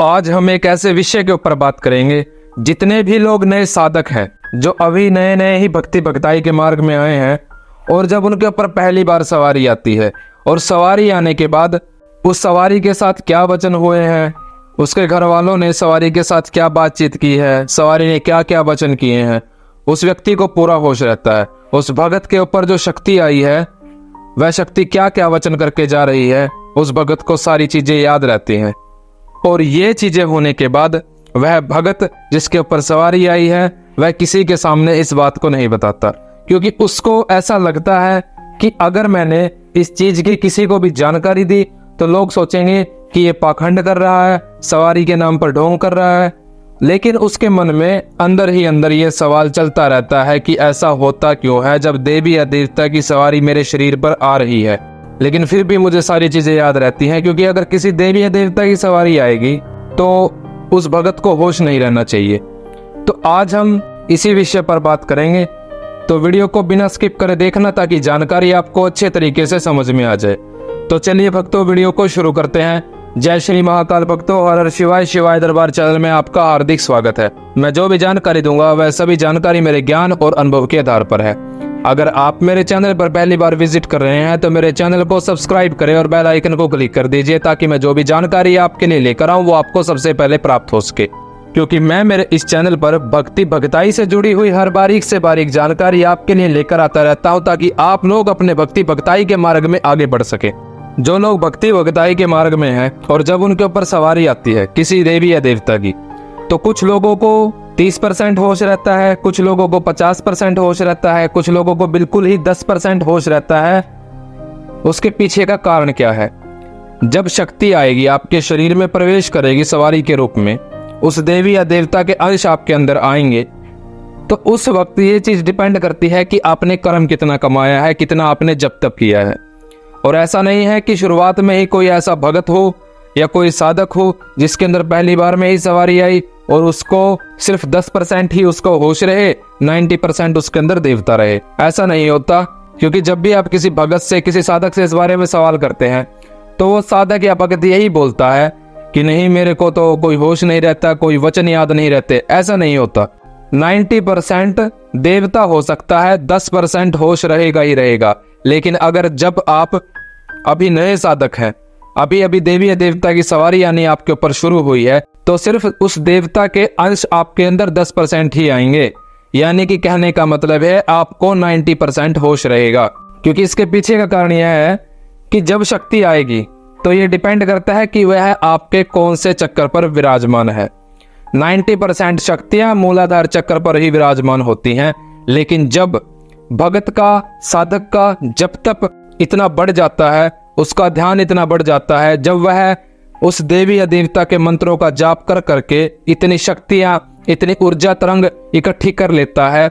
आज हम एक ऐसे विषय के ऊपर बात करेंगे। जितने भी लोग नए साधक हैं, जो अभी नए नए ही भक्ति भक्ताई के मार्ग में आए हैं, और जब उनके ऊपर पहली बार सवारी आती है और सवारी आने के बाद उस सवारी के साथ क्या वचन हुए हैं, उसके घर वालों ने सवारी के साथ क्या बातचीत की है, सवारी ने क्या क्या वचन किए हैं, उस व्यक्ति को पूरा होश रहता है। उस भगत के ऊपर जो शक्ति आई है, वह शक्ति क्या क्या वचन करके जा रही है, उस भगत को सारी चीजें याद रहती हैं। और ये चीजें होने के बाद वह भगत जिसके ऊपर सवारी आई है, वह किसी के सामने इस बात को नहीं बताता, क्योंकि उसको ऐसा लगता है कि अगर मैंने इस चीज की किसी को भी जानकारी दी तो लोग सोचेंगे कि ये पाखंड कर रहा है, सवारी के नाम पर ढोंग कर रहा है। लेकिन उसके मन में अंदर ही अंदर ये सवाल चलता रहता है कि ऐसा होता क्यों है जब देवी या देवता की सवारी मेरे शरीर पर आ रही है, लेकिन फिर भी मुझे सारी चीजें याद रहती हैं। क्योंकि अगर किसी देवी या देवता की सवारी आएगी तो उस भगत को होश नहीं रहना चाहिए। तो आज हम इसी विषय पर बात करेंगे, तो वीडियो को बिना स्किप करे देखना ताकि जानकारी आपको अच्छे तरीके से समझ में आ जाए। तो चलिए भक्तों, वीडियो को शुरू करते हैं। जय श्री महाकाल भक्तों, हर हर शिवाय शिवाय दरबार चैनल में आपका हार्दिक स्वागत है। मैं जो भी जानकारी दूंगा वह सभी जानकारी मेरे ज्ञान और अनुभव के आधार पर है। अगर आप मेरे चैनल पर पहली बार विजिट कर रहे हैं तो मेरे चैनल को सब्सक्राइब करें और बेल आइकन को क्लिक कर दीजिए, ताकि मैं जो भी जानकारी आपके लिए लेकर आऊं वो आपको सबसे पहले प्राप्त हो सके। क्योंकि मैं मेरे इस चैनल पर भक्ति भक्ताई से जुड़ी हुई हर बारीक से बारीक जानकारी आपके लिए लेकर आता रहता हूं, ताकि आप लोग अपने भक्ति भक्ताई के मार्ग में आगे बढ़ सके। जो लोग भक्ति भक्ताई के मार्ग में हैं और जब उनके ऊपर सवारी आती है किसी देवी या देवता की, तो कुछ लोगों को 30% होश रहता है, कुछ लोगों को 50% होश रहता है, कुछ लोगों को बिल्कुल ही 10% होश रहता है। उसके पीछे का कारण क्या है? जब शक्ति आएगी, आपके शरीर में प्रवेश करेगी सवारी के रूप में, उस देवी या देवता के अंश आपके अंदर आएंगे, तो उस वक्त ये चीज डिपेंड करती है कि आपने कर्म कितना कमाया है, कितना आपने जप तप किया है। और ऐसा नहीं है कि शुरुआत में ही कोई ऐसा भगत हो या कोई साधक हो जिसके अंदर पहली बार में ही सवारी आई और उसको सिर्फ 10% ही उसको होश रहे, 90% उसके अंदर देवता रहे। ऐसा नहीं होता। क्योंकि जब भी आप किसी भगत से, किसी साधक से इस बारे में सवाल करते हैं तो वो साधक या भगत यही बोलता है कि नहीं, मेरे को तो कोई होश नहीं रहता, कोई वचन याद नहीं रहते। ऐसा नहीं होता। 90% देवता हो सकता है, 10% होश रहेगा ही रहेगा। लेकिन अगर जब आप अभी नए साधक हैं, अभी अभी देवी या देवता की सवारी यानी आपके ऊपर शुरू हुई है, तो सिर्फ उस देवता के अंश आपके अंदर 10% ही आएंगे। यानी कि कहने का मतलब है आपको 90% होश रहेगा। क्योंकि इसके पीछे का कारण यह है कि जब शक्ति आएगी तो ये डिपेंड करता है कि वह आपके कौन से चक्कर पर विराजमान है। 90% शक्तियां मूलाधार चक्र पर ही विराजमान होती हैं। लेकिन जब भगत का, साधक का जब तप इतना बढ़ जाता है, उसका ध्यान इतना बढ़ जाता है, जब वह उस देवी या देवता के मंत्रों का जाप कर करके इतनी शक्तियां, इतनी ऊर्जा तरंग इकट्ठी कर लेता है,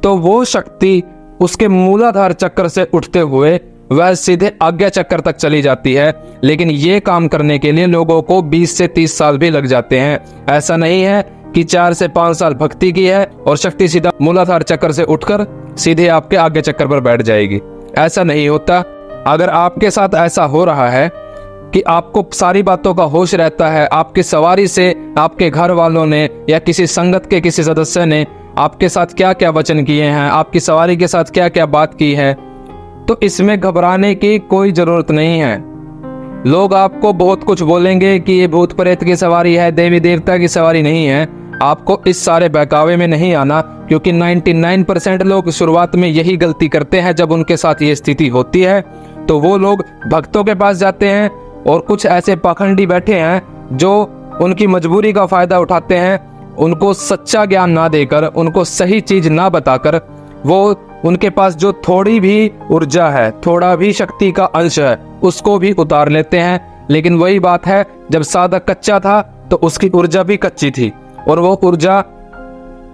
तो वो शक्ति उसके मूलाधार चक्र से उठते हुए वह सीधे आज्ञा चक्र तक चली जाती है। लेकिन ये काम करने के लिए लोगों को 20 से 30 साल भी लग जाते हैं। ऐसा नहीं है कि 4 से 5 साल भक्ति की है और शक्ति सीधा मूलाधार चक्र से उठकर सीधे आपके आज्ञा चक्र पर बैठ जाएगी। ऐसा नहीं होता। अगर आपके साथ ऐसा हो रहा है कि आपको सारी बातों का होश रहता है, आपकी सवारी से आपके घर वालों ने या किसी संगत के किसी सदस्य ने आपके साथ क्या क्या वचन किए हैं, आपकी सवारी के साथ क्या क्या बात की है, तो इसमें घबराने की कोई जरूरत नहीं है। लोग आपको बहुत कुछ बोलेंगे कि ये भूत प्रेत की सवारी है, देवी देवता की सवारी नहीं है। आपको इस सारे बहकावे में नहीं आना, क्योंकि 99% लोग शुरुआत में यही गलती करते हैं। जब उनके साथ ये स्थिति होती है तो वो लोग भक्तों के पास जाते हैं, और कुछ ऐसे पाखंडी बैठे हैं जो उनकी मजबूरी का फायदा उठाते हैं। उनको सच्चा ज्ञान ना देकर, उनको सही चीज ना बताकर, वो उनके पास जो थोड़ी भी ऊर्जा है, थोड़ा भी शक्ति का अंश है, उसको भी उतार लेते हैं। लेकिन वही बात है, जब साधक कच्चा था तो उसकी ऊर्जा भी कच्ची थी, और वो ऊर्जा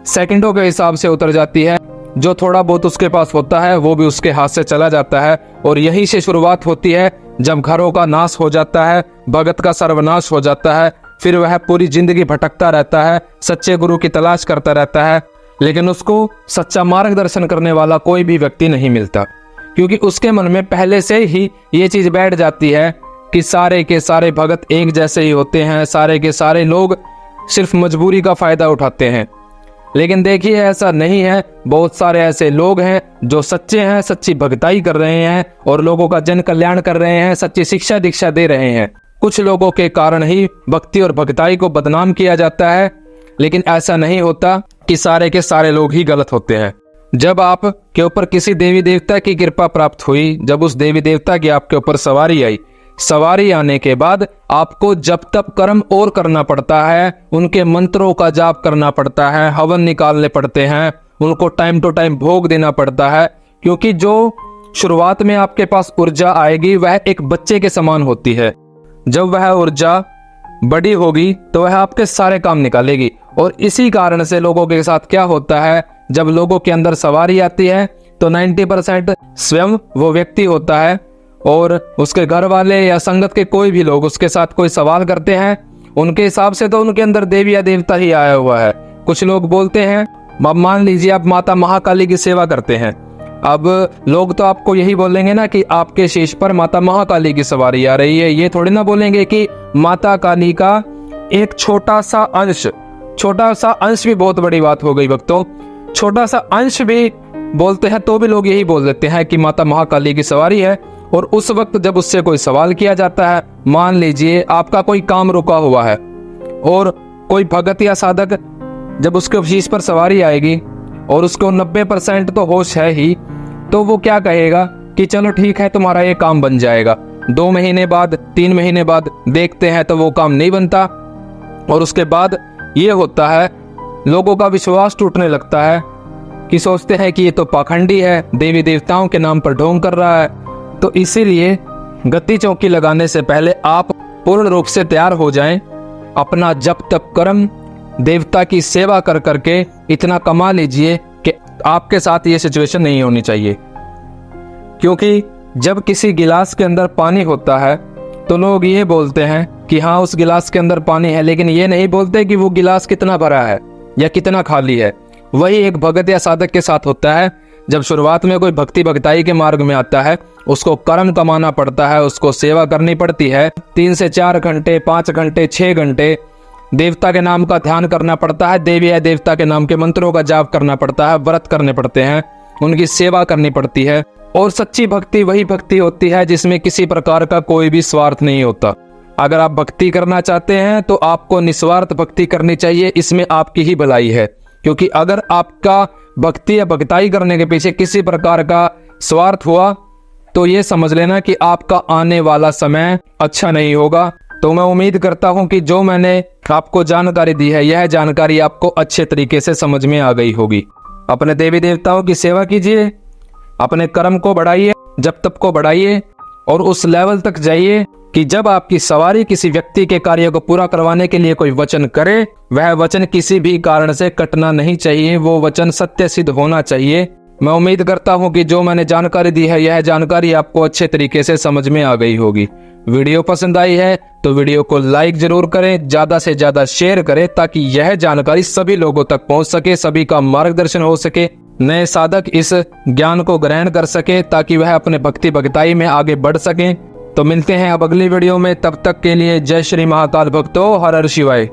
सेकंडों के हिसाब से उतर जाती है। जो थोड़ा बहुत उसके पास होता है वो भी उसके हाथ से चला जाता है। और यही से शुरुआत होती है जब घरों का नाश हो जाता है, भगत का सर्वनाश हो जाता है। फिर वह पूरी जिंदगी भटकता रहता है, सच्चे गुरु की तलाश करता रहता है, लेकिन उसको सच्चा मार्गदर्शन करने वाला कोई भी व्यक्ति नहीं मिलता। क्योंकि उसके मन में पहले से ही ये चीज बैठ जाती है कि सारे के सारे भगत एक जैसे ही होते हैं, सारे के सारे लोग सिर्फ मजबूरी का फायदा उठाते हैं। लेकिन देखिए ऐसा नहीं है। बहुत सारे ऐसे लोग हैं जो सच्चे हैं, सच्ची भगताई कर रहे हैं और लोगों का जन कल्याण कर रहे हैं, सच्ची शिक्षा दीक्षा दे रहे हैं। कुछ लोगों के कारण ही भक्ति और भगताई को बदनाम किया जाता है, लेकिन ऐसा नहीं होता कि सारे के सारे लोग ही गलत होते हैं। जब आप के ऊपर किसी देवी देवता की कृपा प्राप्त हुई, जब उस देवी देवता की आपके ऊपर सवारी आई, सवारी आने के बाद आपको जब तब कर्म और करना पड़ता है, उनके मंत्रों का जाप करना पड़ता है, हवन निकालने पड़ते हैं, उनको टाइम टू टाइम भोग देना पड़ता है। क्योंकि जो शुरुआत में आपके पास ऊर्जा आएगी वह एक बच्चे के समान होती है। जब वह ऊर्जा बड़ी होगी तो वह आपके सारे काम निकालेगी। और इसी कारण से लोगों के साथ क्या होता है, जब लोगों के अंदर सवारी आती है तो 90% स्वयं वो व्यक्ति होता है और उसके घर वाले या संगत के कोई भी लोग उसके साथ कोई सवाल करते हैं, उनके हिसाब से तो उनके अंदर देवी या देवता ही आया हुआ है। कुछ लोग बोलते हैं, मान लीजिए आप माता महाकाली की सेवा करते हैं, अब लोग तो आपको यही बोलेंगे ना कि आपके शीश पर माता महाकाली की सवारी आ रही है। ये थोड़ी ना बोलेंगे कि माता काली का एक छोटा सा अंश भी बहुत बड़ी बात हो गई भक्तों, छोटा सा अंश भी बोलते हैं तो भी लोग यही बोल देते हैं कि माता महाकाली की सवारी है। और उस वक्त जब उससे कोई सवाल किया जाता है, मान लीजिए आपका कोई काम रुका हुआ है और कोई भगत या साधक जब उसके शीश पर सवारी आएगी और उसको 90% तो होश है ही, तो वो क्या कहेगा कि चलो ठीक है तुम्हारा ये काम बन जाएगा। 2 महीने बाद 3 महीने बाद देखते हैं तो वो काम नहीं बनता और उसके बाद ये होता है, लोगों का विश्वास टूटने लगता है कि सोचते हैं कि ये तो पाखंडी है, देवी देवताओं के नाम पर ढोंग कर रहा है। तो इसीलिए गति चौकी लगाने से पहले आप पूर्ण रूप से तैयार हो जाएं। अपना जप तप कर्म देवता की सेवा कर करके इतना कमा लीजिए कि आपके साथ ये सिचुएशन नहीं होनी चाहिए। क्योंकि जब किसी गिलास के अंदर पानी होता है तो लोग ये बोलते हैं कि हाँ उस गिलास के अंदर पानी है, लेकिन ये नहीं बोलते कि वो गिलास कितना भरा है या कितना खाली है। वही एक भगत या साधक के साथ होता है। जब शुरुआत में कोई भक्ति भक्ताई के मार्ग में आता है, उसको कर्म कमाना पड़ता है, उसको सेवा करनी पड़ती है। 3 से 4 घंटे, 5 घंटे, 6 घंटे देवता के नाम का ध्यान करना पड़ता है, देवी या देवता के नाम के मंत्रों का जाप करना पड़ता है, व्रत करने पड़ते हैं, उनकी सेवा करनी पड़ती है। और सच्ची भक्ति वही भक्ति होती है जिसमें किसी प्रकार का कोई भी स्वार्थ नहीं होता। अगर आप भक्ति करना चाहते हैं तो आपको निस्वार्थ भक्ति करनी चाहिए, इसमें आपकी ही भलाई है। क्योंकि अगर आपका भक्ति या भक्ताई करने के पीछे किसी प्रकार का स्वार्थ हुआ तो ये समझ लेना कि आपका आने वाला समय अच्छा नहीं होगा। तो मैं उम्मीद करता हूं कि जो मैंने आपको जानकारी दी है, यह जानकारी आपको अच्छे तरीके से समझ में आ गई होगी। अपने देवी देवताओं की सेवा कीजिए, अपने कर्म को बढ़ाइए, जप तप को बढ़ाइए और उस लेवल तक जाइए कि जब आपकी सवारी किसी व्यक्ति के कार्य को पूरा करवाने के लिए कोई वचन करे, वह वचन किसी भी कारण से कटना नहीं चाहिए, वो वचन सत्य सिद्ध होना चाहिए। मैं उम्मीद करता हूं कि जो मैंने जानकारी दी है, यह जानकारी आपको अच्छे तरीके से समझ में आ गई होगी। वीडियो पसंद आई है तो वीडियो को लाइक जरूर करें, ज्यादा से ज्यादा शेयर करें ताकि यह जानकारी सभी लोगों तक पहुंच सके, सभी का मार्गदर्शन हो सके, नए साधक इस ज्ञान को ग्रहण कर सके ताकि वह अपने भक्ति भक्ताई में आगे बढ़ सके। तो मिलते हैं अब अगली वीडियो में, तब तक के लिए जय श्री महाकाल भक्तों, हर हर शिवाय।